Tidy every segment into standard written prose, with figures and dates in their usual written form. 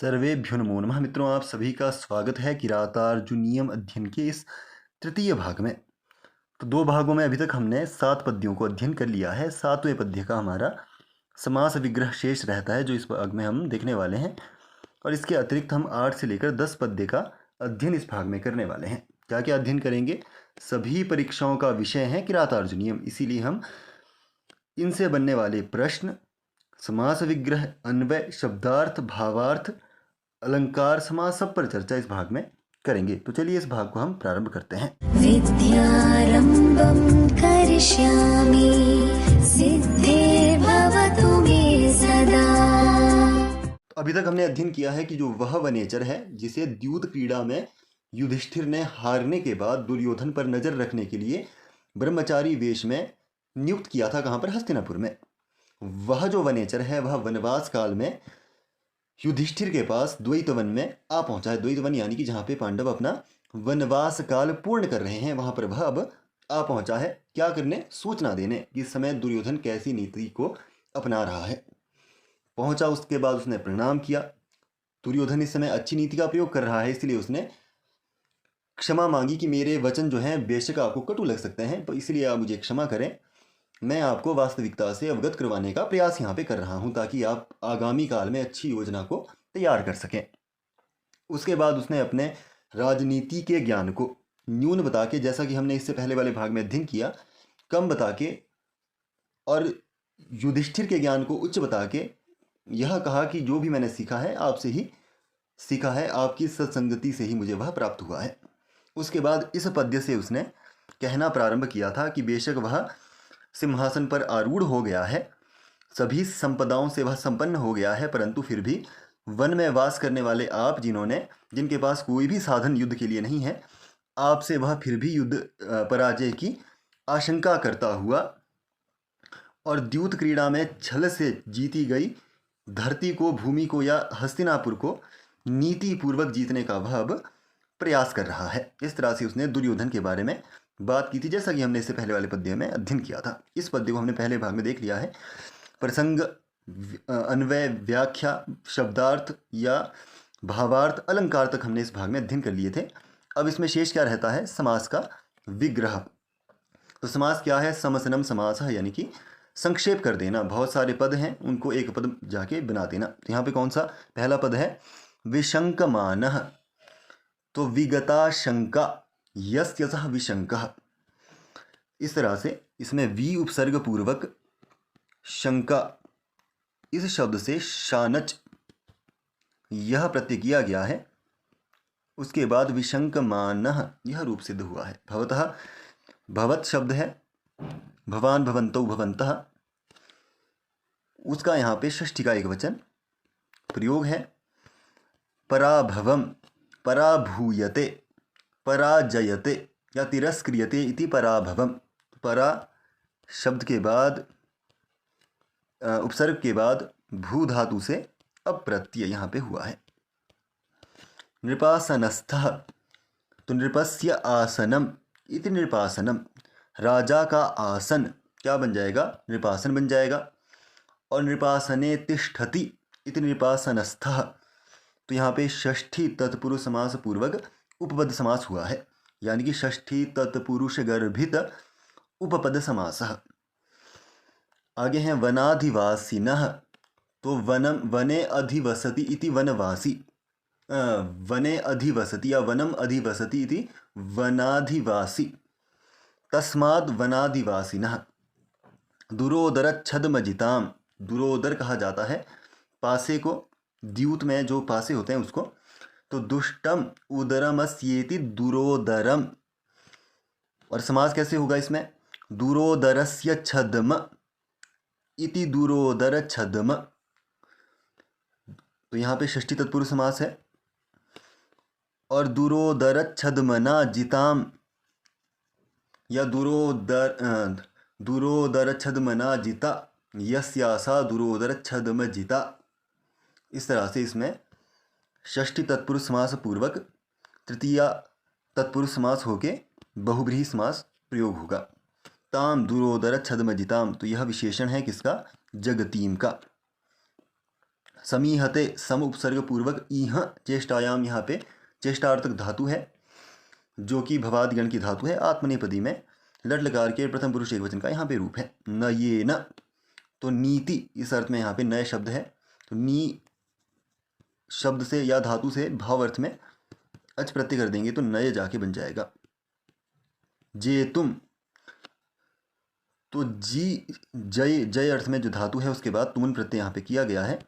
सर्वेभ्यो नमो नमः। मित्रों, आप सभी का स्वागत है किरातार्जुनीयम अध्ययन के इस तृतीय भाग में। तो दो भागों में अभी तक हमने 7 पद्यों को अध्ययन कर लिया है। 7वें पद्य का हमारा समास विग्रह शेष रहता है, जो इस भाग में हम देखने वाले हैं। और इसके अतिरिक्त हम 8 से लेकर 10 पद्य का अध्ययन इस भाग में करने वाले हैं। क्या क्या अध्ययन करेंगे? सभी परीक्षाओं का विषय है किरातार्जुनीयम, इसीलिए हम इनसे बनने वाले प्रश्न, समास विग्रह, अन्वय, शब्दार्थ, भावार्थ, अलंकार, समास, सब पर चर्चा इस भाग में करेंगे। तो चलिए इस भाग को हम प्रारंभ करते हैं। विद्यारंभं करिष्यामि सिद्धे भवतु मे सदा। अभी तक हमने अध्ययन किया है कि जो वह वनेचर है जिसे द्यूत क्रीड़ा में युधिष्ठिर ने हारने के बाद दुर्योधन पर नजर रखने के लिए ब्रह्मचारी वेश में नियुक्त किया था, कहाँ पर? हस्तिनापुर में। वह जो वनेचर है वह वनवास काल में युधिष्ठिर के पास द्वैतवन में आ पहुंचा है। द्वैतवन यानी कि जहाँ पे पांडव अपना वनवास काल पूर्ण कर रहे हैं, वहां पर वह अब आ पहुंचा है। क्या करने? सूचना देने कि इस समय दुर्योधन कैसी नीति को अपना रहा है। पहुंचा, उसके बाद उसने प्रणाम किया। दुर्योधन इस समय अच्छी नीति का प्रयोग कर रहा है, इसलिए उसने क्षमा मांगी कि मेरे वचन जो हैं बेशक आपको कटु लग सकते हैं, तो इसलिए आप मुझे क्षमा करें। मैं आपको वास्तविकता से अवगत करवाने का प्रयास यहाँ पे कर रहा हूँ, ताकि आप आगामी काल में अच्छी योजना को तैयार कर सकें। उसके बाद उसने अपने राजनीति के ज्ञान को न्यून बता के, जैसा कि हमने इससे पहले वाले भाग में अध्ययन किया, कम बता के, और युधिष्ठिर के ज्ञान को उच्च बता के यह कहा कि जो भी मैंने सीखा है आपसे ही सीखा है, आपकी सत्संगति से ही मुझे वह प्राप्त हुआ है। उसके बाद इस पद्य से उसने कहना प्रारंभ किया था कि बेशक वह सिंहासन पर आरूढ़ हो गया है, सभी संपदाओं से वह संपन्न हो गया है, परंतु फिर भी वन में वास करने वाले आप, जिनके पास कोई भी साधन युद्ध के लिए नहीं है, आपसे वह फिर भी युद्ध पराजय की आशंका करता हुआ और द्यूत क्रीड़ा में छल से जीती गई धरती को, भूमि को या हस्तिनापुर को नीति पूर्वक जीतने का वह अब प्रयास कर रहा है। इस तरह से उसने दुर्योधन के बारे में बात की थी, जैसा कि हमने इससे पहले वाले पद्य में अध्ययन किया था। इस पद्य को हमने पहले भाग में देख लिया है। प्रसंग, अन्वय, व्याख्या, शब्दार्थ या भावार्थ, अलंकार तक हमने इस भाग में अध्ययन कर लिए थे। अब इसमें शेष क्या रहता है? समास का विग्रह। तो समास क्या है? समसनम समास है, यानी कि संक्षेप कर देना। बहुत सारे पद हैं, उनको एक पद जाके बना देना। तो यहाँ पे कौन सा पहला पद है? विशंकमानः। तो विगता शंका, यस्यसः विशंकः। इस तरह से इसमें वी उपसर्ग पूर्वक शंका, इस शब्द से शानच यह प्रत्यय किया गया है। उसके बाद विशंकमानः यह रूप सिद्ध हुआ है। भवतः, भवत शब्द है, भवान, भवन्तौ, भवन्तः, उसका यहाँ पे षष्ठी का एक वचन प्रयोग है। पराभवम, पराभूयते, पराजयते या तिरस्क्रियते इति पराभवम। परा शब्द के बाद उपसर्ग के बाद भू धातु से अप्रत्यय यहाँ पे हुआ है। नृपासनस्थः, तो नृपस्य आसनम इति नृपासनम। राजा का आसन क्या बन जाएगा? नृपासन बन जाएगा। और नृपासने तिष्ठति इति नृपासनस्थः, तो यहाँ पे षष्ठी तत्पुरुष समास पूर्वक उपपद समास हुआ है, यानी कि षष्ठी तत्पुरुष गर्भित उपपद समासः। आगे हैं वनाधिवासिनः, तो वनम, वने अधिवसति इति वनवासी, वने अधिवसति या वनम अधिवसति इति वनाधिवासी। तस्माद् वनाधिवासिनः। दुरोदर छद्मजिताम, दुरोदर कहा जाता है पासे को, द्यूत में जो पासे होते हैं उसको। तो दुष्टम उदरमस्येति दुरोदरम। और समास कैसे होगा इसमें? दुरोदरस्य छद्म इति दुरोदर छद्म। तो यहाँ पे षष्ठी तत्पुरुष समास है। और दुरोदर छद्मना जिताम या दुरोदर छद्मना जिता, यस्यासा दुरोदर छद्म जिता। इस तरह से इसमें षष्ठी तत्पुरुष समास पूर्वक तृतीया तत्पुरुष समास होके बहुब्रीहि समास प्रयोग होगा। ताम दुरोदर छद्मजिताम, तो यह विशेषण है किसका? जगतीम का। समीहते सम उपसर्ग पूर्वक ईह चेष्टायाम, यहाँ पे चेष्टार्थक धातु है जो कि भवादि गण की धातु है। आत्मनेपदी में लट लकार के प्रथम पुरुष एकवचन का यहाँ पे रूप है न ये न। तो नीति इस अर्थ में यहाँ पे नए शब्द है। तो नी शब्द से या धातु से भाव अर्थ में अच प्रत्यय कर देंगे तो नए जाके बन जाएगा। जे तुम, तो जी जय, जय अर्थ में जो धातु है उसके बाद तुमन प्रत्यय यहाँ पे किया गया है।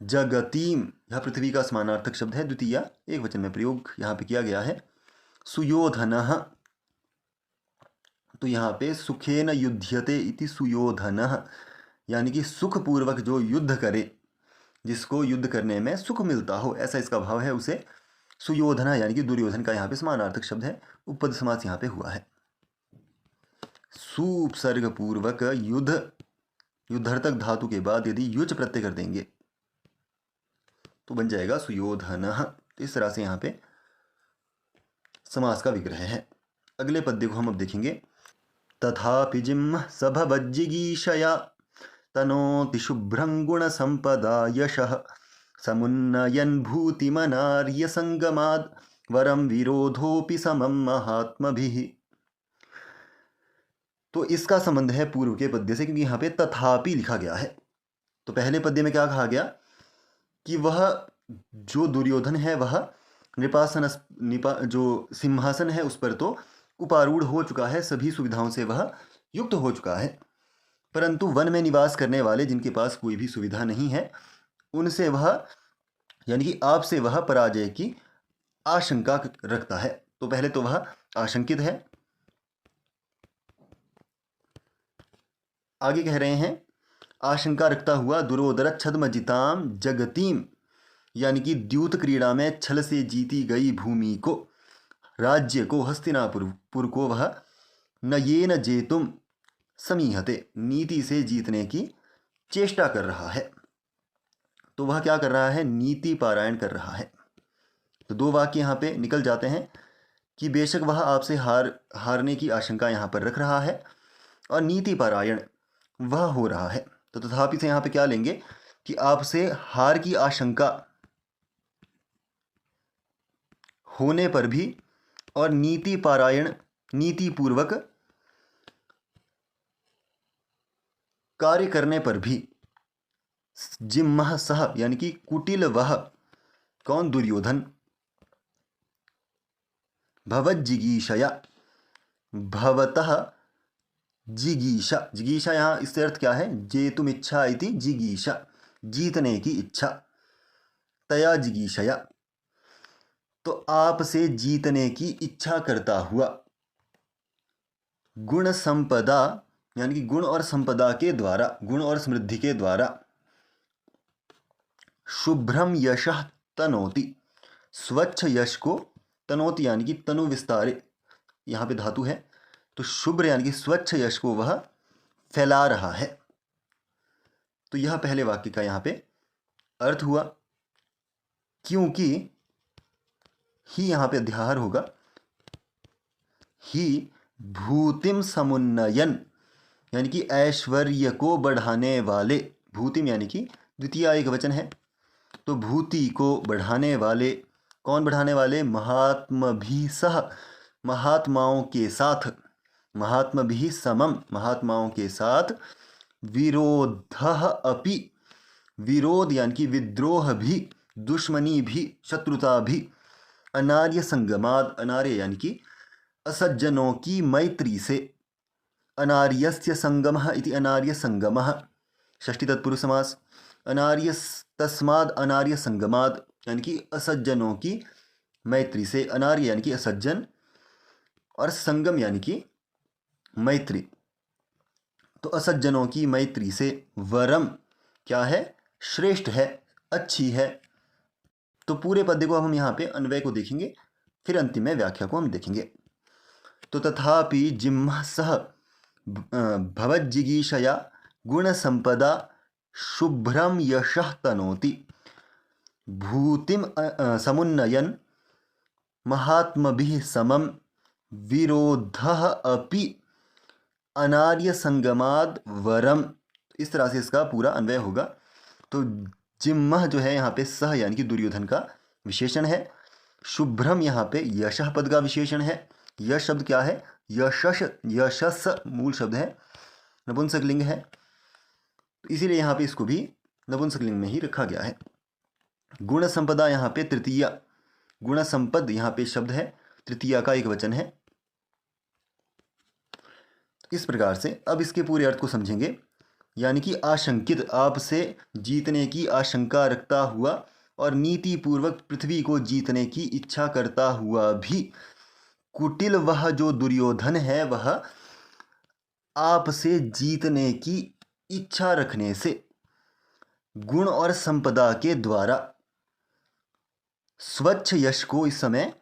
जगतीम, यह पृथ्वी का समानार्थक शब्द है, द्वितीय एक वचन में प्रयोग यहाँ पे किया गया है। सुयोधनः, तो यहाँ पे सुखेन युध्यते इति सुयोधनः, यानी कि सुखपूर्वक जो युद्ध करे, जिसको युद्ध करने में सुख मिलता हो, ऐसा इसका भाव है, उसे सुयोधन, यानी कि दुर्योधन का यहाँ पे समानार्थक शब्द है। उपपद समास यहाँ पे हुआ है। सुपसर्ग पूर्वक युद्ध, युद्धर्थक धातु के बाद यदि युच प्रत्यय कर देंगे तो बन जाएगा सुयोधन। तो इस तरह से यहाँ पे समास का विग्रह है। अगले पद्य को हम अब देखेंगे। तथापि जिह्म सभवज्जिगीषया तनोति शुभ्रं गुण संपदा यशः समुन्नयन् भूतिमनार्य संगमाद् वरम विरोधोपि समं महात्मभिः। तो इसका संबंध है पूर्व के पद्य से, क्योंकि यहाँ पे तथापि लिखा गया है। तो पहले पद्य में क्या कहा गया कि वह जो दुर्योधन है वह जो सिंहासन है उस पर तो उपारूढ़ हो चुका है, सभी सुविधाओं से वह युक्त हो चुका है, परंतु वन में निवास करने वाले जिनके पास कोई भी सुविधा नहीं है उनसे वह, यानी कि आपसे वह पराजय की आशंका रखता है। तो पहले तो वह आशंकित है। आगे कह रहे हैं आशंका रखता हुआ दुरोदर छद्मजिताम जगतीम, यानी कि द्यूत क्रीड़ा में छल से जीती गई भूमि को, राज्य को, हस्तिनापुर को वह न ये न जेतुम समीहते, नीति से जीतने की चेष्टा कर रहा है। तो वह क्या कर रहा है? नीति पारायण कर रहा है। तो दो वाक्य यहाँ पे निकल जाते हैं कि बेशक वह आपसे हारने की आशंका यहाँ पर रख रहा है और नीति पारायण वह हो रहा है। तो तथापि से यहाँ पे क्या लेंगे कि आपसे हार की आशंका होने पर भी और नीति पारायण, नीति पूर्वक कार्य करने पर भी, जिम्मह सह, यानी कि कुटिल वह, कौन? दुर्योधन, भवज्जिगीषया, भवतः जिगीषा, जिगीषा यहाँ इससे अर्थ क्या है? जेतुम इच्छा इति जिगीषा, जीतने की इच्छा, तया जिगीषया, तो आपसे जीतने की इच्छा करता हुआ, गुण संपदा, यानी कि गुण और संपदा के द्वारा, गुण और समृद्धि के द्वारा, शुभ्रम यशः तनोति, स्वच्छ यश को, तनोति यानी कि तनु विस्तारे, यहाँ पे धातु है, तो शुभ्र यानी कि स्वच्छ यश को वह फैला रहा है। तो यह पहले वाक्य का यहाँ पे अर्थ हुआ। क्योंकि ही यहाँ पे अध्याहार होगा, ही भूतिम समुन्नयन, यानी कि ऐश्वर्य को बढ़ाने वाले, भूतिम यानी कि द्वितीय एक वचन है, तो भूति को बढ़ाने वाले, कौन बढ़ाने वाले? महात्मभिः सह, महात्माओं के साथ, महात्मभिः समम, महात्माओं के साथ, विरोधः अपि, विरोध यानी कि विद्रोह भी, दुश्मनी भी, शत्रुता भी, अनार्य संगमाद, अनार्य यानी कि असज्जनों की मैत्री से, अनार्यस्य संगमः इति अनार्य संगमः, षष्ठी तत्पुरुष समास, अनार्य तस्माद अनार्य संगमाद, यानी कि असज्जनों की मैत्री से, अनार्य यानी कि असज्जन और संगम यानी कि मैत्री, तो असज्जनों की मैत्री से, वरम क्या है? श्रेष्ठ है, अच्छी है। तो पूरे पद्य को हम यहाँ पे अन्वय को देखेंगे, फिर अंतिम में व्याख्या को हम देखेंगे। तो तथापि जिह्म सह भवज्जिगीषया गुण संपदा शुभ्रम यशः तनोति, भूतिम समुन्नयन महात्मभिः समम, विरोधः अपि अनार्य संगमाद वरम। इस तरह से इसका पूरा अन्वय होगा। तो जिम्मह जो है यहाँ पे सह यानी कि दुर्योधन का विशेषण है। शुभ्रम यहाँ पे यशः पद का विशेषण है। यश शब्द क्या है? यशस, यशस मूल शब्द है, नपुंसकलिंग है, तो इसीलिए यहाँ पे इसको भी नपुंसकलिंग में ही रखा गया है। गुण संपदा यहाँ पे तृतीया, गुण संपद यहाँ पे शब्द है, तृतीया का एक वचन है। इस प्रकार से अब इसके पूरे अर्थ को समझेंगे। यानी कि आशंकित, आपसे जीतने की आशंका रखता हुआ और नीति पूर्वक पृथ्वी को जीतने की इच्छा करता हुआ भी कुटिल वह जो दुर्योधन है, वह आपसे जीतने की इच्छा रखने से गुण और संपदा के द्वारा स्वच्छ यश को इस समय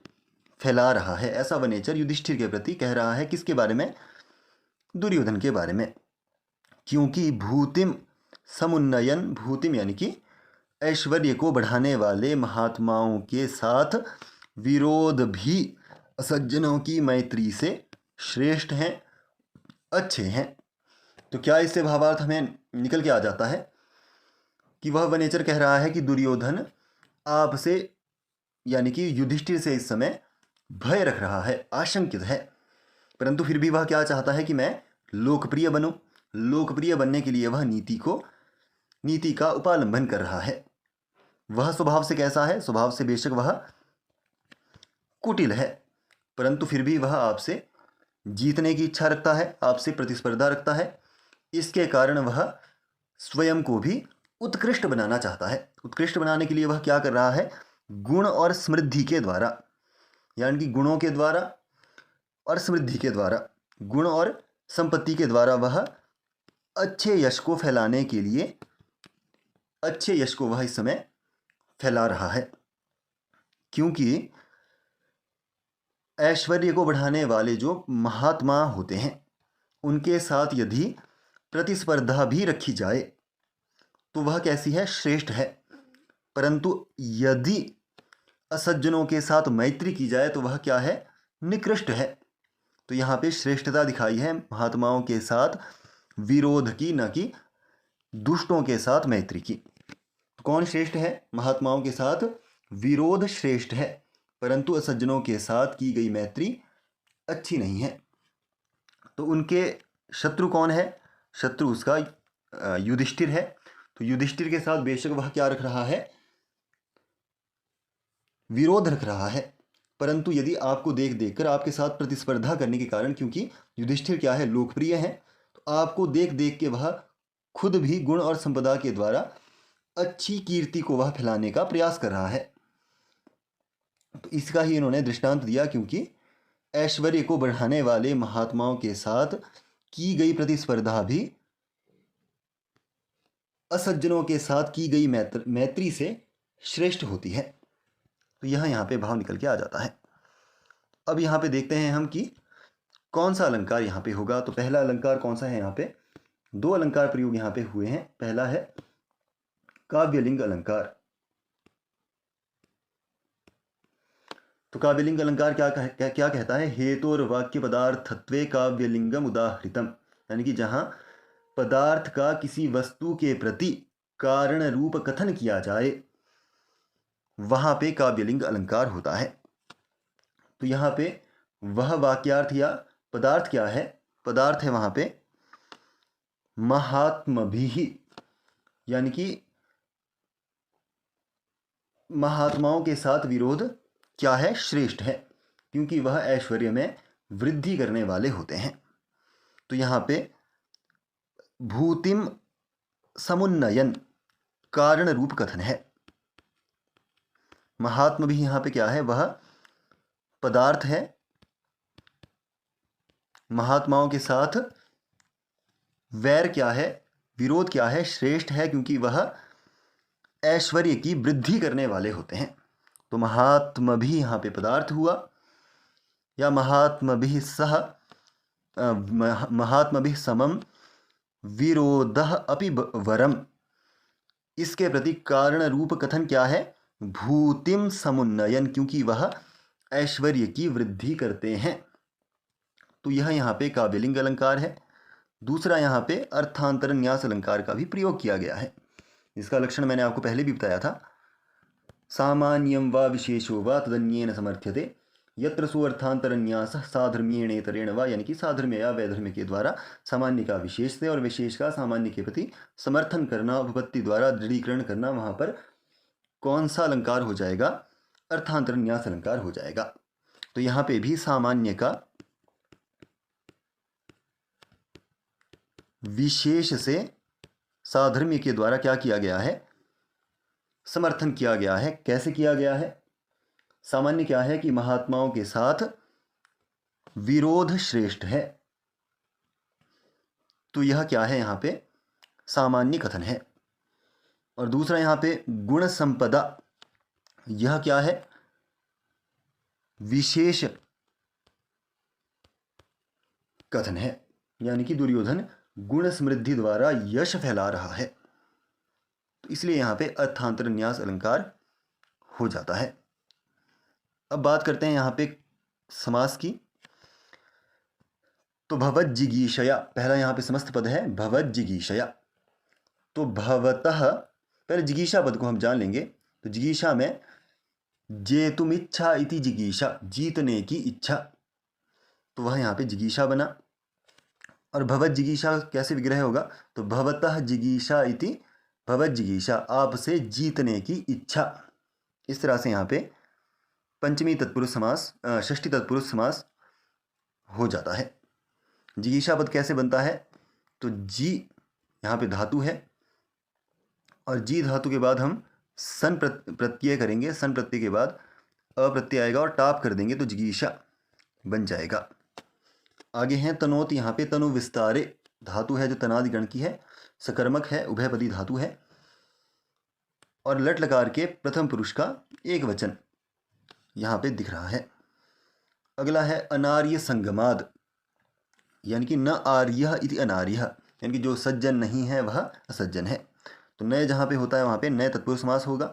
फैला रहा है। ऐसा वनेचर युधिष्ठिर के प्रति कह रहा है। किसके बारे में? दुर्योधन के बारे में। क्योंकि भूतिम समुन्नयन, भूतिम यानी कि ऐश्वर्य को बढ़ाने वाले महात्माओं के साथ विरोध भी असज्जनों की मैत्री से श्रेष्ठ हैं, अच्छे हैं। तो क्या इससे भावार्थ हमें निकल के आ जाता है कि वह वनेचर कह रहा है कि दुर्योधन आपसे यानी कि युधिष्ठिर से इस समय भय रख रहा है, आशंकित है, परंतु फिर भी वह क्या चाहता है कि मैं लोकप्रिय बनूं। लोकप्रिय बनने के लिए वह नीति का उपालंबन कर रहा है। वह स्वभाव से कैसा है? स्वभाव से बेशक वह कुटिल है, परंतु फिर भी वह आपसे जीतने की इच्छा रखता है, आपसे प्रतिस्पर्धा रखता है। इसके कारण वह स्वयं को भी उत्कृष्ट बनाना चाहता है। उत्कृष्ट बनाने के लिए वह क्या कर रहा है? गुण और समृद्धि के द्वारा, यानी कि गुणों के द्वारा और समृद्धि के द्वारा, गुण और संपत्ति के द्वारा वह अच्छे यश को फैलाने के लिए, अच्छे यश को वह इस समय फैला रहा है। क्योंकि ऐश्वर्य को बढ़ाने वाले जो महात्मा होते हैं, उनके साथ यदि प्रतिस्पर्धा भी रखी जाए तो वह कैसी है? श्रेष्ठ है। परंतु यदि असज्जनों के साथ मैत्री की जाए तो वह क्या है? निकृष्ट है। तो यहाँ पे श्रेष्ठता दिखाई है महात्माओं के साथ विरोध की, न कि दुष्टों के साथ मैत्री की। तो कौन श्रेष्ठ है? महात्माओं के साथ विरोध श्रेष्ठ है, परंतु असज्जनों के साथ की गई मैत्री अच्छी नहीं है। तो उनके शत्रु कौन है? शत्रु उसका युधिष्ठिर है। तो युधिष्ठिर के साथ बेशक वह क्या रख रहा है? विरोध रख रहा है, परंतु यदि आपको देख कर आपके साथ प्रतिस्पर्धा करने के कारण, क्योंकि युधिष्ठिर क्या है? लोकप्रिय है, तो आपको देख के वह खुद भी गुण और संपदा के द्वारा अच्छी कीर्ति को वह फैलाने का प्रयास कर रहा है। तो इसका ही इन्होंने दृष्टांत दिया। क्योंकि ऐश्वर्य को बढ़ाने वाले महात्माओं के साथ की गई प्रतिस्पर्धा भी असज्जनों के साथ की गई मैत्री से श्रेष्ठ होती है। तो यहाँ पे भाव निकल के आ जाता है। अब यहाँ पे देखते हैं हम कि कौन सा अलंकार यहाँ पे होगा। तो पहला अलंकार कौन सा है? यहाँ पे दो अलंकार प्रयोग यहाँ पे हुए हैं। पहला है काव्यलिंग अलंकार। तो काव्यलिंग अलंकार क्या कहता है? हेतोर वाक्य पदार्थत्वे काव्यलिंगम उदाहृतम, यानी कि जहाँ पदार्थ का किसी वस्तु के प्रति कारण रूप कथन किया जाए वहाँ पे काव्यलिंग अलंकार होता है। तो यहाँ पे वह वाक्यार्थ या पदार्थ क्या है? पदार्थ है वहाँ पे महात्मभिः, यानी कि महात्माओं के साथ विरोध क्या है? श्रेष्ठ है, क्योंकि वह ऐश्वर्य में वृद्धि करने वाले होते हैं। तो यहाँ पे भूतिम समुन्नयन कारण रूप कथन है। महात्मा भी यहाँ पे क्या है? वह पदार्थ है। महात्माओं के साथ वैर क्या है? विरोध क्या है? श्रेष्ठ है, क्योंकि वह ऐश्वर्य की वृद्धि करने वाले होते हैं। तो महात्मा भी यहाँ पे पदार्थ हुआ, या महात्मा भी सह महात्मा भी समम विरोधः अपि वरम, इसके प्रति कारण रूप कथन क्या है? भूतिम समुन्नयन, क्योंकि वह ऐश्वर्य की वृद्धि करते हैं। तो यह यहाँ पे काव्यलिंग अलंकार है। दूसरा यहाँ पे अर्थांतर न्यास अलंकार का भी प्रयोग किया गया है। इसका लक्षण मैंने आपको पहले भी बताया था। सामान्यं वा विशेषो वा तदन्येन समर्थ्यते यत्र सो अर्थांतर न्यास साधर्म्येणेतरेण वा, यानी कि साधर्म्य या वैधर्म्य के द्वारा सामान्य का विशेष से और विशेष का सामान्य के प्रति समर्थन करना, उपपत्ति द्वारा दृढ़ीकरण करना, वहाँ पर कौन सा अलंकार हो जाएगा? अर्थांतर न्यास अलंकार हो जाएगा। तो यहाँ पे भी सामान्य का विशेष से साधर्म्य के द्वारा क्या किया गया है? समर्थन किया गया है। कैसे किया गया है? सामान्य क्या है कि महात्माओं के साथ विरोध श्रेष्ठ है, तो यह क्या है? यहाँ पे सामान्य कथन है। और दूसरा यहाँ पे गुण संपदा, यह क्या है? विशेष कथन है, यानी कि दुर्योधन गुण समृद्धि द्वारा यश फैला रहा है, तो इसलिए यहाँ पे अर्थांतर न्यास अलंकार हो जाता है। अब बात करते हैं यहाँ पे समास की। तो भवज्जिगीषया, पहला यहाँ पे समस्त पद है भवज्जिगीषया। तो भवतः, पहले जिगीषा पद को हम जान लेंगे। तो जिगीषा में जेतुम इच्छा इति जिगीषा, जीतने की इच्छा, तो वह यहाँ पे जिगीषा बना। और भवज्जिगीषा कैसे विग्रह होगा? तो भवतः जिगीषा इति भवज्जिगीषा, आपसे जीतने की इच्छा। इस तरह से यहाँ पे पंचमी तत्पुरुष समास, षष्ठी तत्पुरुष समास हो जाता है। जिगीषा पद कैसे बनता है? तो जी यहाँ पे धातु है, और जी धातु के बाद हम सन प्रत्यय करेंगे। सन प्रत्यय के बाद अप्रत्यय आएगा और टाप कर देंगे, तो जिगीषा बन जाएगा। आगे हैं तनोत, यहाँ पे तनु विस्तारे धातु है जो तनादि गण की है, सकर्मक है, उभयपदी धातु है, और लट लकार के प्रथम पुरुष का एक वचन यहाँ पे दिख रहा है। अगला है अनार्य संगमाद, यानी कि न आर्य इति अनार्य, यानी कि जो सज्जन नहीं है वह असज्जन है। तो नए जहाँ पे होता है वहाँ पे नए तत्पुरुष समास होगा।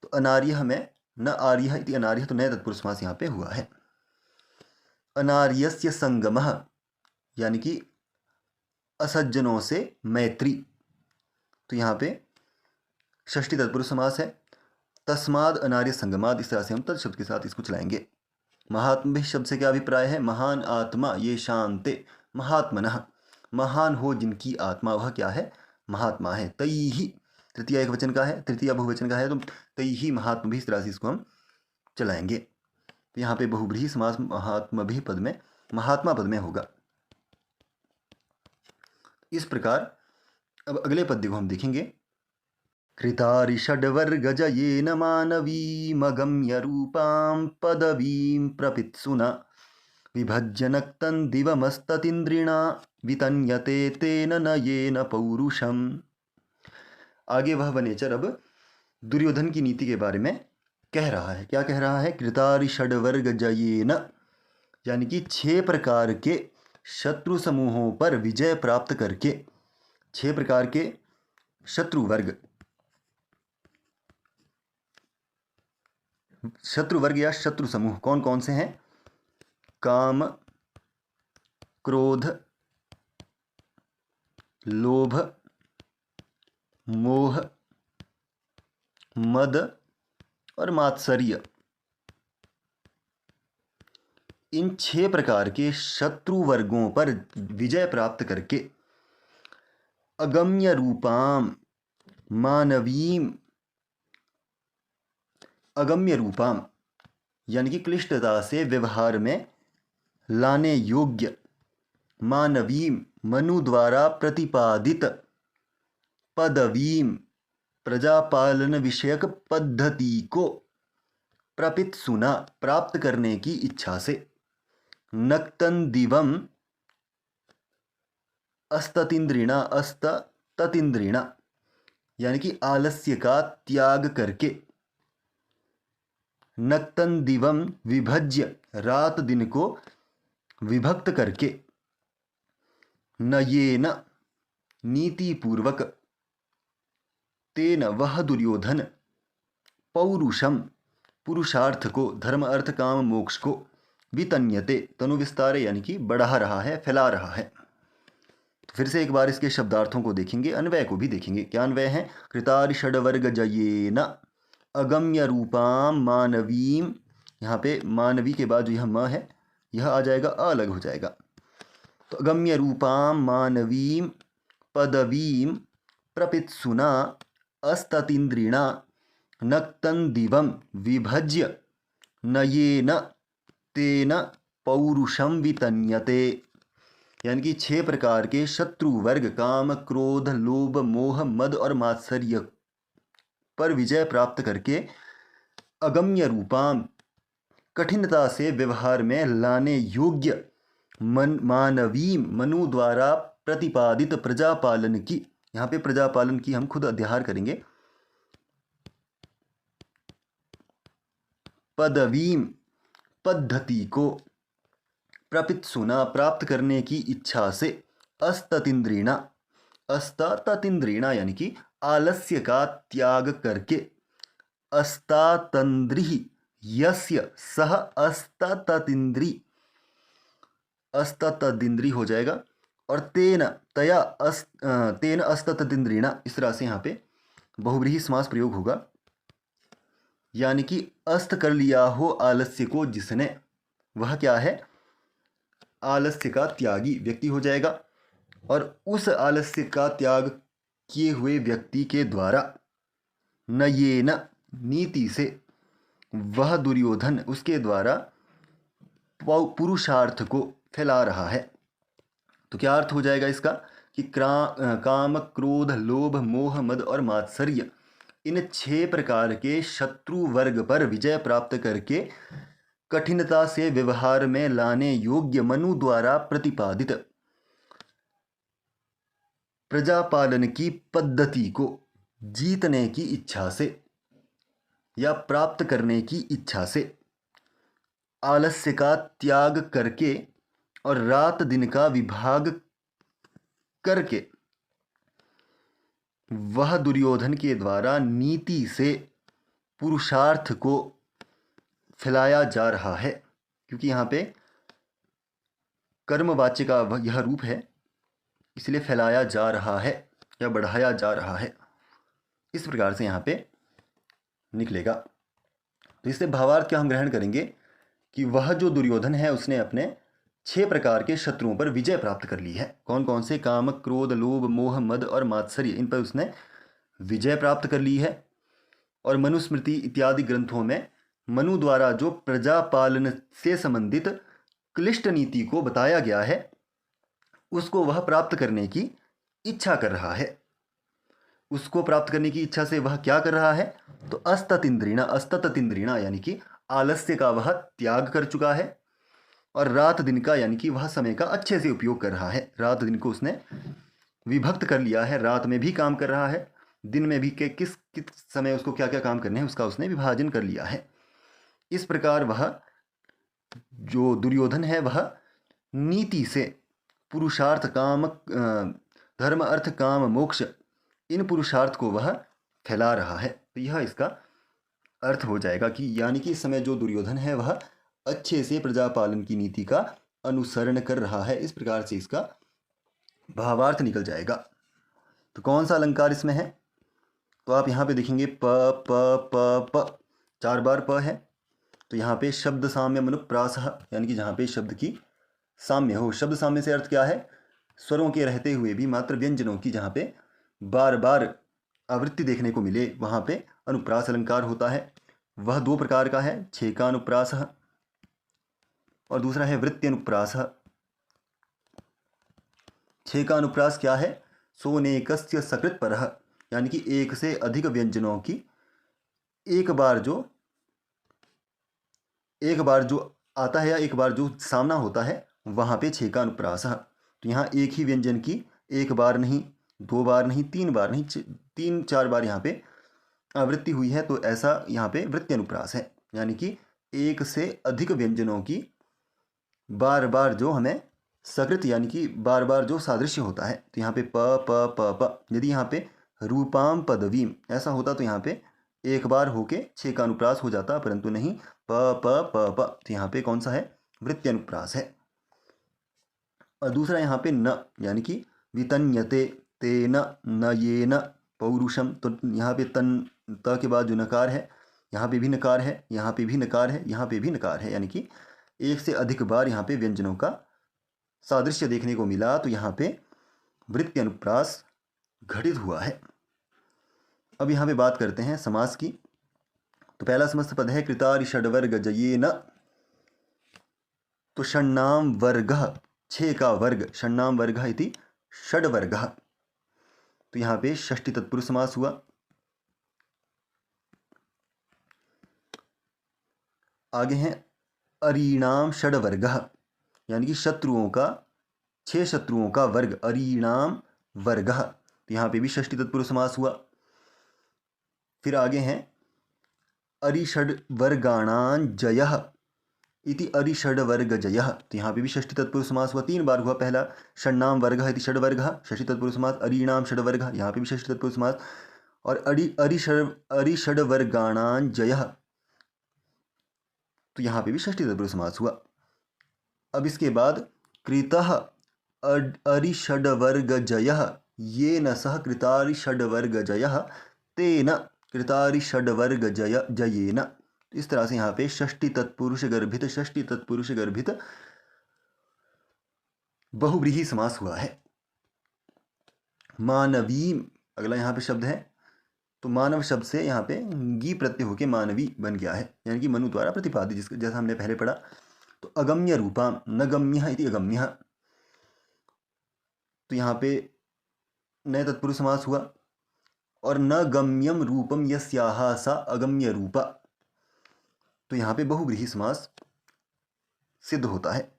तो अनार्य में न आर्य इति अनार्य, तो नए तत्पुरुष समास यहाँ पे हुआ है। अनार्यस्य संगमः, यानी कि असज्जनों से मैत्री, तो यहाँ पे षष्ठी तत्पुरुष समास है। तस्माद अनार्य संगमाद, इस तरह से हम तत् शब्द के साथ इसको चलाएंगे। महात्म शब्द से क्या अभिप्राय है? महान आत्मा ये शांते महात्मनः, महान हो जिनकी आत्मा, वह क्या है? महात्मा है। तैहि, तृतीया एक वचन का है, तृतीया बहुवचन का है, तो तैहि महात्मा भी, इस तरह से इसको हम चलाएंगे। तो यहाँ पे बहुब्रीहि समास महात्मा भी पद में, महात्मा पद में होगा। इस प्रकार अब अगले पद्य को हम देखेंगे। कृतारि षड्वर्गजयेन मानवीमगम्य रूपां पदवीं प्रपित्सुना विभज्य दिवमस्ततीन्द्रिणा वितन्यते तेन नयेन पौरुषम। आगे वह वनेचर अब दुर्योधन की नीति के बारे में कह रहा है। क्या कह रहा है? कृतारि षड्वर्गजयेन, यानी कि 6 प्रकार के शत्रु समूहों पर विजय प्राप्त करके, 6 प्रकार के शत्रु वर्ग, शत्रु वर्ग या शत्रु समूह कौन कौन से हैं? काम, क्रोध, लोभ, मोह, मद और मात्सर्य। इन 6 प्रकार के शत्रु वर्गों पर विजय प्राप्त करके अगम्य रूपाम मानवीम, अगम्य रूपाम यानी कि क्लिष्टता से व्यवहार में लाने योग्य, मानवीम मनु द्वारा प्रतिपादित, पदवीम प्रजापालन विषयक पद्धति को प्रपित सुना प्राप्त करने की इच्छा से, नक्तन दिवम अस्ततिन्द्रिणा, अस्ततिन्द्रिणा यानी कि आलस्य का त्याग करके, नक्तन दिवम विभज्य रात दिन को विभक्त करके, नयेन नीति पूर्वक, तेन वह दुर्योधन, पौरुषम पुरुषार्थ को, धर्म अर्थ काम मोक्ष को, वितन्यते तनु विस्तारे यानी कि बढ़ा रहा है, फैला रहा है। तो फिर से एक बार इसके शब्दार्थों को देखेंगे, अन्वय को भी देखेंगे। क्या अन्वय है? कृतारि षड्वर्ग जयेन अगम्य रूपाम मानवीम, यहाँ पे मानवी के बाद जो यह म है यह आ जाएगा, अलग हो जाएगा। तो अगम्य रूपाम मानवीम पदवीम प्रपित्सुना अस्ततीन्द्रिणा नक्तं दिवं विभज्य नयेन तेन पौरुषम वितन्यते। यानी कि 6 प्रकार के शत्रु वर्ग काम, क्रोध, लोभ, मोह, मद और मात्सर्य पर विजय प्राप्त करके अगम्य रूपाम कठिनता से व्यवहार में लाने योग्य मानवी मनु द्वारा प्रतिपादित प्रजापालन की, यहाँ पे प्रजापालन की हम खुद अध्याहार करेंगे, पदवीम पद्धति को प्रपित्सुना प्राप्त करने की इच्छा से अस्ततीन्द्रिणा, अस्ततीन्द्रिणा यानी कि आलस्य का त्याग करके, अस्तातंद्रि यस्य सह अस्ततीन्द्रि, अस्ततीन्द्रि हो जाएगा। और तेन तया तेन अस्ततीन्द्रिणा, इस तरह से यहाँ पे बहुव्रीहि समास प्रयोग होगा। यानी कि अस्त कर लिया हो आलस्य को जिसने, वह क्या है? आलस्य का त्यागी व्यक्ति हो जाएगा। और उस आलस्य का त्याग किए हुए व्यक्ति के द्वारा नयेन नीति से, वह दुर्योधन उसके द्वारा पुरुषार्थ को फैला रहा है। तो क्या अर्थ हो जाएगा इसका? कि काम, क्रोध, लोभ, मोह, मद और मात्सर्य, इन 6 प्रकार के शत्रु वर्ग पर विजय प्राप्त करके कठिनता से व्यवहार में लाने योग्य मनु द्वारा प्रतिपादित प्रजापालन की पद्धति को जीतने की इच्छा से या प्राप्त करने की इच्छा से आलस्य का त्याग करके और रात दिन का विभाग करके वह दुर्योधन के द्वारा नीति से पुरुषार्थ को फैलाया जा रहा है। क्योंकि यहाँ पे कर्मवाच्य का यह रूप है, इसलिए फैलाया जा रहा है या बढ़ाया जा रहा है, इस प्रकार से यहाँ पे निकलेगा। तो इससे भावार्थ क्या हम ग्रहण करेंगे कि वह जो दुर्योधन है उसने अपने 6 प्रकार के शत्रुओं पर विजय प्राप्त कर ली है। कौन कौन से? काम, क्रोध, लोभ, मोह, मद और मात्सर्य, इन पर उसने विजय प्राप्त कर ली है। और मनुस्मृति इत्यादि ग्रंथों में मनु द्वारा जो प्रजापालन से संबंधित क्लिष्ट नीति को बताया गया है, उसको वह प्राप्त करने की इच्छा कर रहा है। उसको प्राप्त करने की इच्छा से वह क्या कर रहा है? तो अस्ततीन्द्रिणा यानी कि आलस्य का वह त्याग कर चुका है और रात दिन का यानी कि वह समय का अच्छे से उपयोग कर रहा है। रात दिन को उसने विभक्त कर लिया है, रात में भी काम कर रहा है, दिन में भी के किस समय उसको क्या क्या काम करने हैं उसका उसने विभाजन कर लिया है। इस प्रकार वह जो दुर्योधन है वह नीति से पुरुषार्थ, काम, धर्म, अर्थ, काम, मोक्ष, इन पुरुषार्थ को वह फैला रहा है। तो यह इसका अर्थ हो जाएगा कि यानी कि इस समय जो दुर्योधन है वह अच्छे से प्रजापालन की नीति का अनुसरण कर रहा है। इस प्रकार से इसका भावार्थ निकल जाएगा। तो कौन सा अलंकार इसमें है? तो आप यहाँ पे देखेंगे प प प प 4 बार प है। तो यहाँ पे शब्द साम्य मनुप्रासः, यानी कि जहाँ पे शब्द की साम्य हो। शब्द साम्य से अर्थ क्या है? स्वरों के रहते हुए भी मात्र व्यंजनों की जहाँ पे बार बार आवृत्ति देखने को मिले, वहाँ पे अनुप्रास अलंकार होता है। वह 2 प्रकार का है, छेकानुप्रासः और दूसरा है वृत्त्यनुप्रासः। छेकानुप्रास क्या है? सोनेकस्य सकृत परः, यानी कि एक से अधिक व्यंजनों की एक बार जो आता है या एक बार जो सामना होता है, वहाँ पे छेकानुप्रासः। तो यहाँ एक ही व्यंजन की एक बार नहीं, 2 बार नहीं, 3 बार नहीं, 3-4 बार यहाँ पे आवृत्ति हुई है, तो ऐसा यहाँ पे वृत्त्यनुप्रास है। यानी कि एक से अधिक व्यंजनों की बार बार जो हमें सकृत यानी कि बार बार जो सादृश्य होता है। तो यहाँ पे प प प प, यदि यहाँ पे रूपाम पदवीम ऐसा होता तो यहाँ पे एक बार होके छेकानुप्रास हो जाता, परंतु नहीं, प प प प। तो यहाँ पे कौन सा है? वृत्त्यनुप्रास है। और दूसरा यहाँ पे न, यानी कि वितन्यते तेन नयेन पौरुषम। तो यहाँ पे तन त के बाद जो नकार है, यहाँ पे भी नकार है, यहाँ पे भी नकार है, यहाँ पे भी नकार है, यानी कि एक से अधिक बार यहाँ पे व्यंजनों का सादृश्य देखने को मिला। तो यहाँ पे वृत्ति अनुप्रास घटित हुआ है। अब यहाँ पे बात करते हैं समास की। तो पहला समस्त पद है कृतारि षड्वर्ग जयेन। तो षण्णाम वर्गः, 6 का वर्ग, षण्णाम वर्गः इति षड्वर्गः। तो यहाँ पे षष्ठी तत्पुरुष समास हुआ। आगे हैं अरीणाम षड्वर्गः, यानी कि शत्रुओं का, 6 शत्रुओं का वर्ग, अरीणाम वर्गः। तो यहाँ पे भी षष्ठी तत्पुरुष समास हुआ। फिर आगे हैं अरिषड्वर्गाणां जयः इति अरिषड्वर्गजयः। तो यहाँ पे भी षष्ठी तत्पुरुष समास हुआ, 3 बार हुआ। पहला षण्णाम वर्गः इति षड्वर्गः, षष्ठी तत्पुरुष समास। अरीणाम षड्वर्गः, यहाँ पे भी षष्ठी तत्पुरुष समास। और अरिषड्वर्गाणां जयः, तो यहाँ पे भी षष्ठी तत्पुरुष समास हुआ। अब इसके बाद कृतः अरिषड्वर्गजयः येन सह कृतारिषड्वर्गजयः तेन कृतारिषड्वर्गजयेन। इस तरह से यहाँ पे षष्ठी तत्पुरुष गर्भित, षष्ठी तत्पुरुष गर्भित बहुव्रीहि समास हुआ है। मानवी, अगला यहाँ पे शब्द है। तो मानव शब्द से यहाँ पे गी प्रत्यय होके मानवी बन गया है, यानी कि मनु द्वारा प्रतिपादित, जिसका जैसा हमने पहले पढ़ा। तो अगम्य रूपाम, न गम्यः इति अगम्यः। तो यहाँ पे नए तत्पुरुष समास हुआ। और न गम्यम रूपम यस्याहा सा अगम्य रूपा। तो यहाँ पे बहुव्रीहि समास सिद्ध होता है।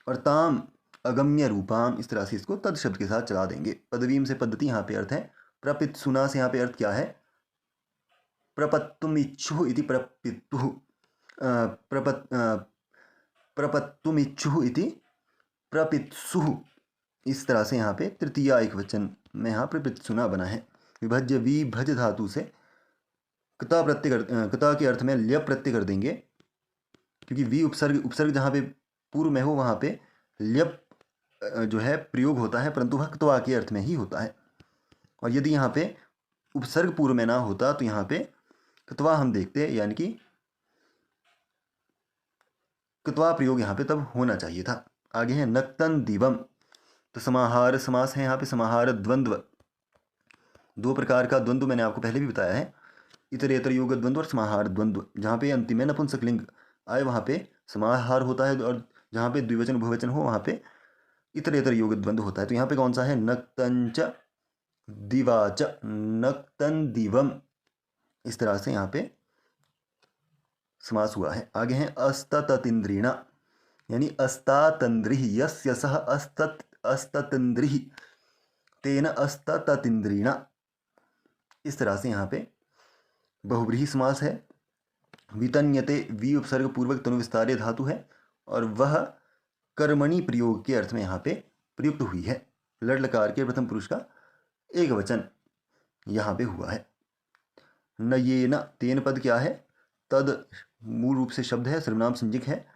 और ताम अगम्य रूपाम, इस तरह से इसको तद शब्द के साथ चला देंगे। पदवीम से पद्धति यहाँ पे अर्थ है। प्रपित सुना से यहाँ पे अर्थ क्या है? प्रपत्तुम इच्छुः इति प्रपित्तुः, प्रपत्तुम इच्छुः इति प्रपित्सुः। इस तरह से यहाँ पे तृतीय एक वचन में यहाँ प्रपित सुना बना है। विभज्य विभज धातु से कता प्रत्यय कता के अर्थ में ल्य प्रत्यय कर देंगे, क्योंकि वी उपसर्ग जहाँ पे पूर्व में हो वहाँ पे ल्य जो है प्रयोग होता है, परंतु वह क्तवा के अर्थ में ही होता है। और यदि यहाँ पे उपसर्ग पूर्व में ना होता तो यहाँ पे क्तवा हम देखते, यानी कि क्तवा प्रयोग यहाँ पे तब होना चाहिए था। आगे है नक्तन दिवम। तो समाहार समास है यहाँ पे। समाहार द्वंद्व, 2 प्रकार का द्वंद्व मैंने आपको पहले भी बताया है, इतरेतर योग द्वंद्व और समाहार द्वंद्व। जहाँ पे अंतिम में नपुंसकलिंग आए वहाँ पे समाहार होता है, और जहाँ पे द्विवचन बहुवचन हो वहाँ पे इतरेतर योग द्वंद्व होता है। तो यहाँ पे कौन सा है? नक्तंच दिवाच, नक्तन दिवम। इस तरह से यहाँ पे समास हुआ है। आगे है अस्ततंद्रिणा, यानी अस्तातंद्रिः यस्य सः अस्ततंद्रिः तेन अस्ततंद्रिणा। इस तरह से यहाँ पे बहुव्रीहि समास है। वितन्यते, वी उपसर्ग पूर्वक तनु विस्तार्य धातु है, और वह कर्मणि प्रयोग के अर्थ में यहाँ पे प्रयुक्त हुई है। लड़ लकार के प्रथम पुरुष का एक वचन यहाँ पे हुआ है। नयेन, तेन पद क्या है? तद मूल रूप से शब्द है, सर्वनाम संज्ञक है,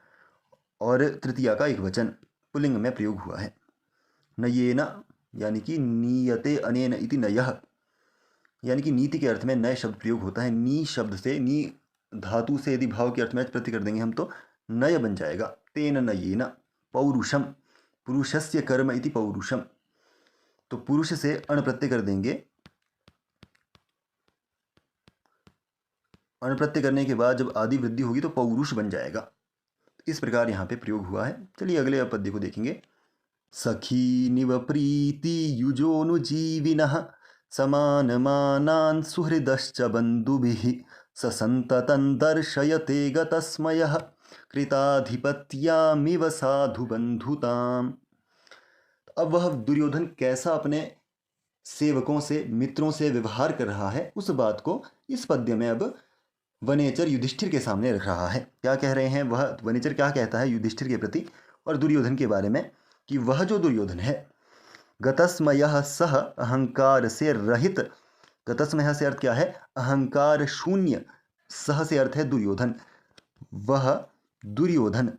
और तृतीया का एक वचन पुल्लिंग में प्रयोग हुआ है। नयेन यानी कि नीयते अनेन इति नयः, यानी कि नीति के अर्थ में नए शब्द प्रयोग होता है। नी शब्द से, नी धातु से यदि भाव के अर्थ में प्रत्यय कर देंगे हम तो नय बन जाएगा। तेन नयेन। पौरुषम, पुरुषस्य कर्म इति पौरुषम। तो पुरुष से अण प्रत्यय कर देंगे, अण प्रत्यय करने के बाद जब आदि वृद्धि होगी तो पौरुष बन जाएगा। इस प्रकार यहाँ पे प्रयोग हुआ है। चलिए अगले पद्य को देखेंगे। सखी निव प्रीति युजोनुजीविनः समानमानान् सुहृदश्च बन्धुभिः ससन्ततं दर्शयते गतस्मयः कृताधिपत्यामिव साधु बंधुताम। अब वह दुर्योधन कैसा अपने सेवकों से, मित्रों से व्यवहार कर रहा है, उस बात को इस पद्य में अब वनेचर युधिष्ठिर के सामने रख रहा है। क्या कह रहे हैं? वह वनेचर क्या कहता है युधिष्ठिर के प्रति और दुर्योधन के बारे में, कि वह जो दुर्योधन है, गतस्मयः सह अहंकार से रहित। गतस्मयः से अर्थ क्या है? अहंकार शून्य। सह से अर्थ है दुर्योधन। वह दुर्योधन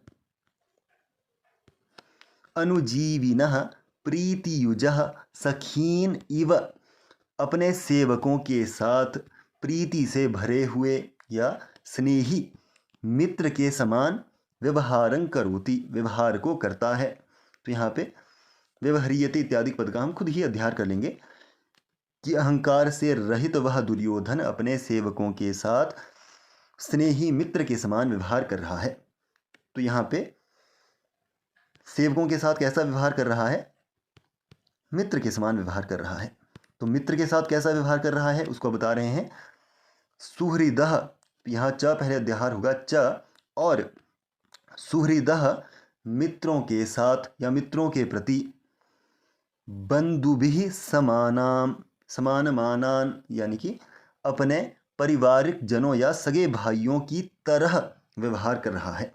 अनुजीविनः प्रीतियुजः सखीन इव, अपने सेवकों के साथ प्रीति से भरे हुए या स्नेही मित्र के समान व्यवहारं करोति, व्यवहार को करता है। तो यहाँ पे व्यवहारियते इत्यादि पद का हम खुद ही अध्ययन कर लेंगे कि अहंकार से रहित वह दुर्योधन अपने सेवकों के साथ स्नेही मित्र के समान व्यवहार कर रहा है। तो यहाँ पे सेवकों के साथ कैसा व्यवहार कर रहा है? मित्र के समान व्यवहार कर रहा है। तो मित्र के साथ कैसा व्यवहार कर रहा है उसको बता रहे हैं। सुहृदः, यहाँ च पहले अध्याहार होगा च, और सुहृदः मित्रों के साथ या मित्रों के प्रति, बंधुभिः समानमानान यानी कि अपने पारिवारिक जनों या सगे भाइयों की तरह व्यवहार कर रहा है।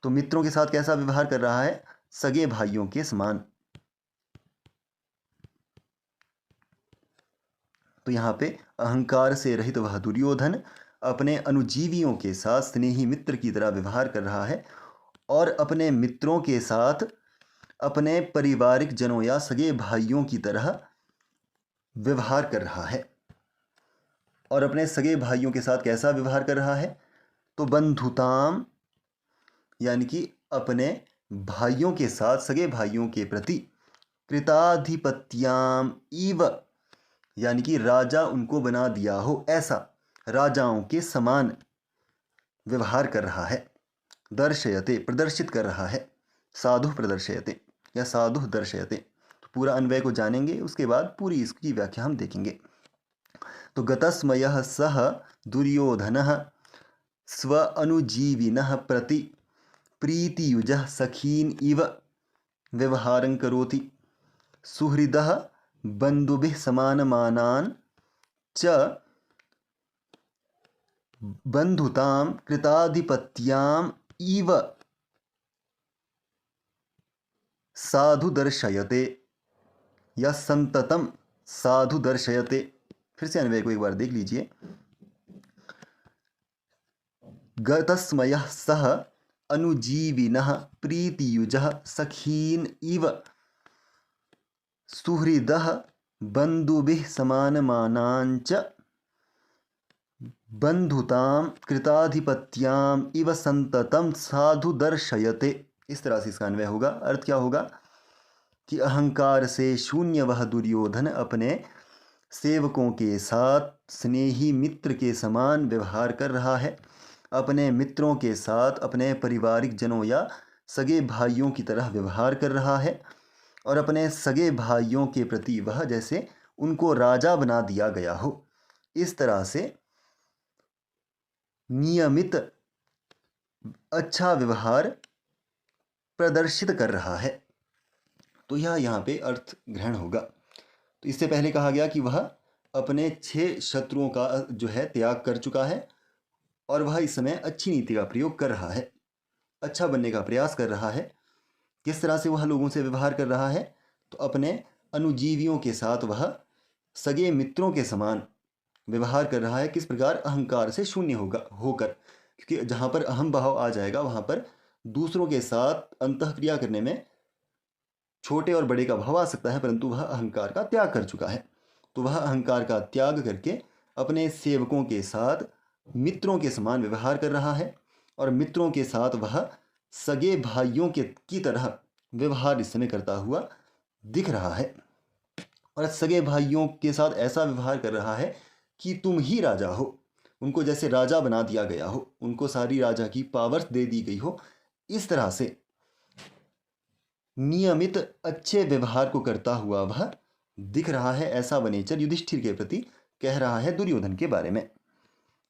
तो मित्रों के साथ कैसा व्यवहार कर रहा है? सगे भाइयों के समान। तो यहाँ पे अहंकार से रहित वह दुर्योधन अपने अनुजीवियों के साथ स्नेही मित्र की तरह व्यवहार कर रहा है और अपने मित्रों के साथ अपने पारिवारिक जनों या सगे भाइयों की तरह व्यवहार कर रहा है। और अपने सगे भाइयों के साथ कैसा व्यवहार कर रहा है? तो बंधुताम यानी कि अपने भाइयों के साथ सगे भाइयों के प्रति कृताधिपत्याम इव यानी कि राजा उनको बना दिया हो ऐसा, राजाओं के समान व्यवहार कर रहा है। दर्शयते प्रदर्शित कर रहा है, साधु प्रदर्शयते या साधु दर्शयते। तो पूरा अन्वय को जानेंगे, उसके बाद पूरी इसकी व्याख्या हम देखेंगे। तो गतस्मयः सह दुर्योधनः स्व अनुजीविनः प्रति प्रीतियुजः सखीन इव व्यवहारं करोति, सुहृदः बंधुभिः समानमानान् च बंधुतां कृताधिपत्याम इव साधु दर्शयते या संततम साधु दर्शयते। फिर से अन्वय को एक बार देख लीजिए। गतस्मयः सह अनुजीविनः प्रीतियुजः सखीन इव सुहृदः बंधुभिः समानमानान् च बंधुतां कृताधिपत्याम इव संततम साधु दर्शयते। इस तरह से इसका अन्वय होगा। अर्थ क्या होगा कि अहंकार से शून्य वह दुर्योधन अपने सेवकों के साथ स्नेही मित्र के समान व्यवहार कर रहा है, अपने मित्रों के साथ अपने पारिवारिक जनों या सगे भाइयों की तरह व्यवहार कर रहा है और अपने सगे भाइयों के प्रति वह जैसे उनको राजा बना दिया गया हो, इस तरह से नियमित अच्छा व्यवहार प्रदर्शित कर रहा है। तो यह यहाँ पे अर्थ ग्रहण होगा। तो इससे पहले कहा गया कि वह अपने 6 शत्रुओं का जो है त्याग कर चुका है और वह इस समय अच्छी नीति का प्रयोग कर रहा है, अच्छा बनने का प्रयास कर रहा है। किस तरह से वह लोगों से व्यवहार कर रहा है? तो अपने अनुजीवियों के साथ वह सगे मित्रों के समान व्यवहार कर रहा है। किस प्रकार? अहंकार से शून्य होकर, क्योंकि जहाँ पर अहम भाव आ जाएगा वहाँ पर दूसरों के साथ अंतःक्रिया करने में छोटे और बड़े का भाव आ सकता है, परंतु वह अहंकार का त्याग कर चुका है। तो वह अहंकार का त्याग करके अपने सेवकों के साथ मित्रों के समान व्यवहार कर रहा है और मित्रों के साथ वह सगे भाइयों की तरह व्यवहार इस समय करता हुआ दिख रहा है। और सगे भाइयों के साथ ऐसा व्यवहार कर रहा है कि तुम ही राजा हो, उनको जैसे राजा बना दिया गया हो, उनको सारी राजा की पावर्स दे दी गई हो। इस तरह से नियमित अच्छे व्यवहार को करता हुआ वह दिख रहा है। ऐसा वनेचर युधिष्ठिर के प्रति कह रहा है दुर्योधन के बारे में।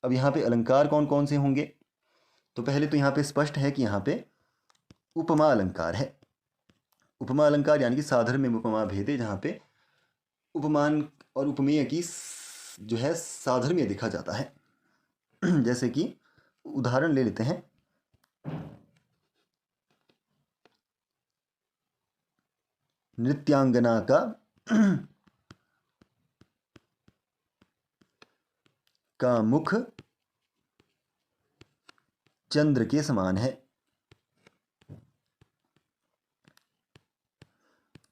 अब यहाँ पे अलंकार कौन कौन से होंगे? तो पहले तो यहाँ पे स्पष्ट है कि यहाँ पे उपमा अलंकार है। उपमा अलंकार यानी कि साधर्म्य में उपमा भेदे, जहाँ पे उपमान और उपमेय की जो है साधर्म्य देखा जाता है। जैसे कि उदाहरण ले लेते हैं। नृत्यांगना का मुख चंद्र के समान है,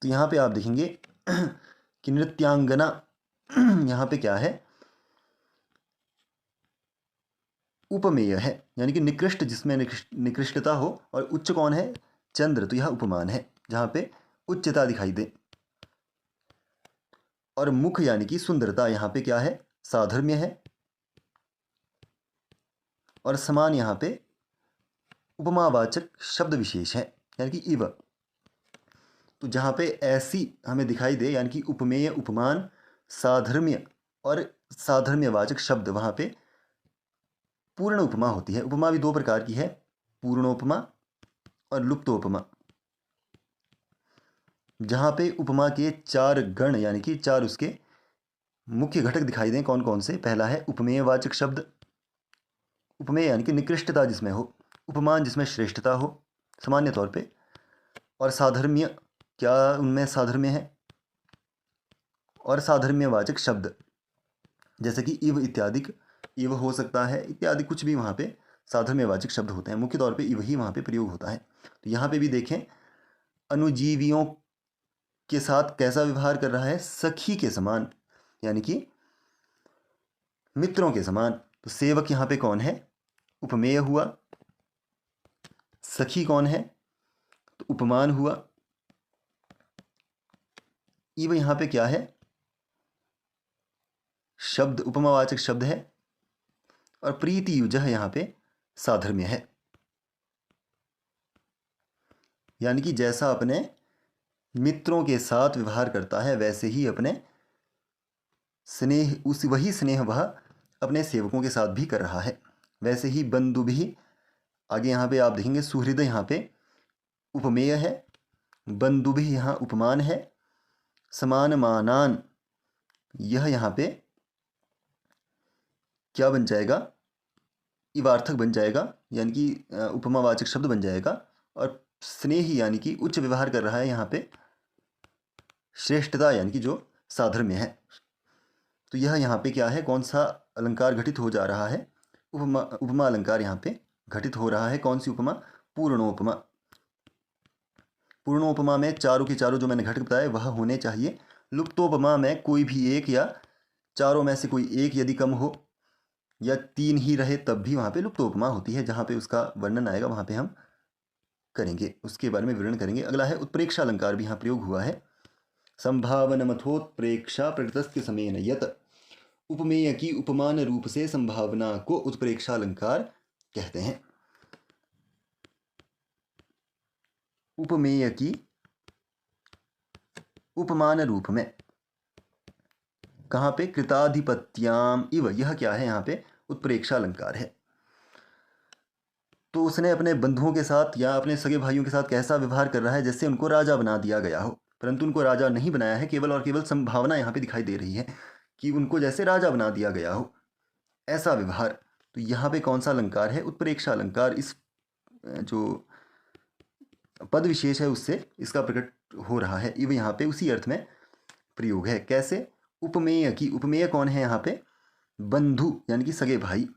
तो यहाँ पे आप देखेंगे कि नृत्यांगना यहाँ पे क्या है, उपमेय है, यानी कि निकृष्ट, जिसमें निकृष्टता हो, और उच्च कौन है, चंद्र, तो यह उपमान है जहाँ पे उच्चता दिखाई दे। और मुख यानी कि सुंदरता, यहाँ पे क्या है, साधर्म्य है। और समान यहाँ पे उपमावाचक शब्द विशेष है, यानी कि इव। तो जहाँ पे ऐसी हमें दिखाई दे, यानी कि उपमेय, उपमान, साधर्म्य और साधर्म्यवाचक शब्द, वहाँ पे पूर्ण उपमा होती है। उपमा भी दो प्रकार की है, पूर्णोपमा और लुप्तोपमा। जहाँ पे उपमा के चार गण, यानी कि चार उसके मुख्य घटक दिखाई दें, कौन कौन से। पहला है उपमेयवाचक शब्द, उपमेय यानी कि निकृष्टता जिसमें हो, उपमान जिसमें श्रेष्ठता हो सामान्य तौर पे, और साधर्म्य, क्या उनमें साधर्म्य है, और साधर्म्यवाचक शब्द जैसे कि इव इत्यादि, इव हो सकता है इत्यादि, कुछ भी वहाँ पे साधर्म्यवाचक शब्द होते हैं। मुख्य तौर पे इव ही वहाँ पे प्रयोग होता है। तो यहाँ पे भी देखें, अनुजीवियों के साथ कैसा व्यवहार कर रहा है, सखी के समान, यानी कि मित्रों के समान। तो सेवक यहाँ पे कौन है, उपमेय हुआ। सखी कौन है, तो उपमान हुआ। इव यहाँ पे क्या है, शब्द, उपमावाचक शब्द है। और प्रीति युजः यहाँ पे साधर्म्य है, यानी कि जैसा अपने मित्रों के साथ व्यवहार करता है, वैसे ही अपने स्नेह, उस वही स्नेह वह अपने सेवकों के साथ भी कर रहा है। वैसे ही बंधु भी, आगे यहाँ पे आप देखेंगे, सुहृदय यहाँ पे उपमेय है, बंधु भी यहाँ उपमान है, समान मानान यह यहाँ पे क्या बन जाएगा, इवार्थक बन जाएगा, यानी कि उपमावाचक शब्द बन जाएगा। और स्नेही यानी कि उच्च व्यवहार कर रहा है, यहाँ पे श्रेष्ठता यानी कि जो साधर्म्य है। तो यह यहाँ पे क्या है, कौन सा अलंकार घटित हो जा रहा है, उपमा अलंकार यहाँ पे घटित हो रहा है। कौन सी उपमा, पूर्णोपमा। पूर्णोपमा में चारों के चारों जो मैंने घटक बताए वह होने चाहिए। लुप्तोपमा में कोई भी एक या चारों में से कोई एक यदि कम हो, या तीन ही रहे, तब भी वहाँ पे लुप्तोपमा होती है। जहाँ पे उसका वर्णन आएगा वहाँ पे हम करेंगे, उसके बारे में विवरण करेंगे। अगला है उत्प्रेक्षा अलंकार, भी यहाँ प्रयोग हुआ है। संभावनमथोत्प्रेक्षा प्रकृतस्य समेन यत, उपमेय की उपमान रूप से संभावना को उत्प्रेक्षा अलंकार कहते हैं। उपमेय की उपमान रूप में, कहाँ पे, कृताधिपत्याम इव, यह क्या है, यहाँ पे उत्प्रेक्षा अलंकार है। तो उसने अपने बंधुओं के साथ या अपने सगे भाइयों के साथ कैसा व्यवहार कर रहा है, जैसे उनको राजा बना दिया गया हो, परंतु उनको राजा नहीं बनाया है, केवल और केवल संभावना यहाँ पे दिखाई दे रही है कि उनको जैसे राजा बना दिया गया हो, ऐसा व्यवहार। तो यहाँ पे कौन सा अलंकार है, उत्प्रेक्षा अलंकार। इस जो पद विशेष है उससे इसका प्रकट हो रहा है। इव यहाँ पे उसी अर्थ में प्रयोग है। कैसे, उपमेय की, उपमेय कौन है यहाँ पे, बंधु यानी कि सगे भाई।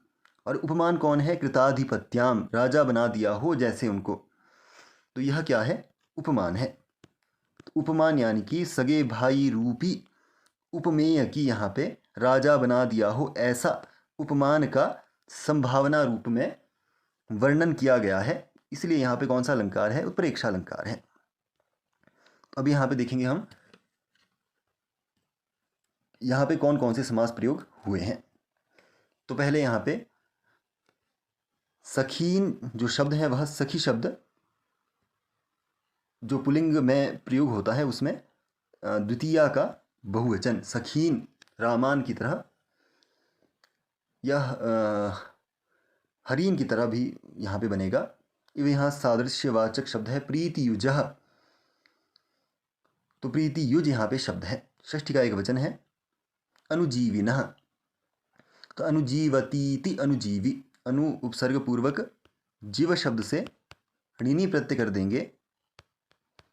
और उपमान कौन है, कृताधिपत्याम, राजा बना दिया हो जैसे उनको। तो यह क्या है, उपमान है। तो उपमान यानी कि सगे भाई रूपी उपमेय की यहाँ पे राजा बना दिया हो, ऐसा उपमान का संभावना रूप में वर्णन किया गया है। इसलिए यहाँ पे कौन सा अलंकार है, उत्प्रेक्षा अलंकार है। अब यहाँ पे देखेंगे हम, यहाँ पे कौन कौन से समास प्रयोग हुए हैं। तो पहले यहाँ पे सखीन जो शब्द है, वह सखी शब्द जो पुल्लिंग में प्रयोग होता है, उसमें द्वितीया का बहुवचन सखीन, रामान की तरह, यह हरीन की तरह भी यहाँ पे बनेगा। यहाँ सादृश्यवाचक शब्द है प्रीति युजः, तो प्रीति युज यहाँ पे शब्द है, षष्ठी का एक वचन है। अनुजीविनः, तो अनुजीवतीति, अनुजीवी, अनु उपसर्ग पूर्वक जीव शब्द से ऋणी प्रत्यय कर देंगे,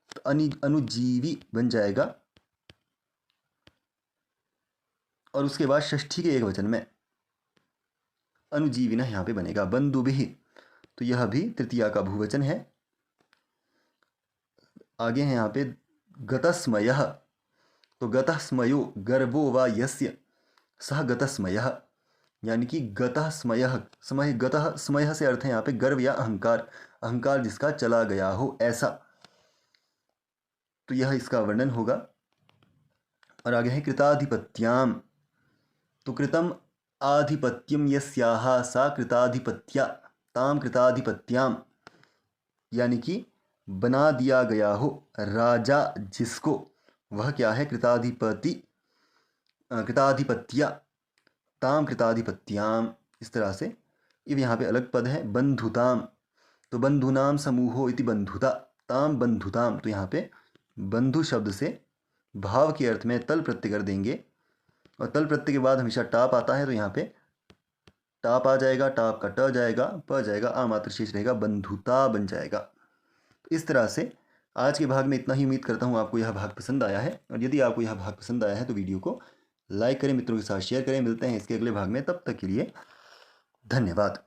तो अनुजीवी बन जाएगा। और उसके बाद षष्ठी के एक वचन में अनुजीविनः यहाँ पे बनेगा। बंधुभिः, तो यह भी तृतीया का बहुवचन है। आगे है यहाँ पे गतस्मयः, तो गतस्मयो गर्भो वा यस्य सह गतस्मयः, यानी कि गतः स्मयः, समय गतः स्मयः से अर्थ है यहाँ पे गर्व या अहंकार, अहंकार जिसका चला गया हो ऐसा। तो यह इसका वर्णन होगा। और आगे है कृताधिपत्याम, तो कृतम आधिपत्यम यस्याः सा कृताधिपत्या ताम कृताधिपत्याम, यानी कि बना दिया गया हो, राजा जिसको, वह क्या है, कृताधिपति, कृताधिपत्या ताम कृताधिपत्याम, इस तरह से। ये यहाँ पे अलग पद है। बंधुताम, तो बंधुनाम समूहो इति बंधुता, ताम बंधुताम, तो यहाँ पे बंधु शब्द से भाव के अर्थ में तल प्रत्यय कर देंगे, और तल प्रत्यय के बाद हमेशा टाप आता है, तो यहाँ पे टाप आ जाएगा, टाप का ट जाएगा, प जाएगा, आ मात्र शेष रहेगा, बंधुता बन जाएगा। तो इस तरह से आज के भाग में इतना ही। उम्मीद करता हूँ आपको यह भाग पसंद आया है, और यदि आपको यह भाग पसंद आया है तो वीडियो को लाइक करें, मित्रों के साथ शेयर करें। मिलते हैं इसके अगले भाग में, तब तक के लिए धन्यवाद।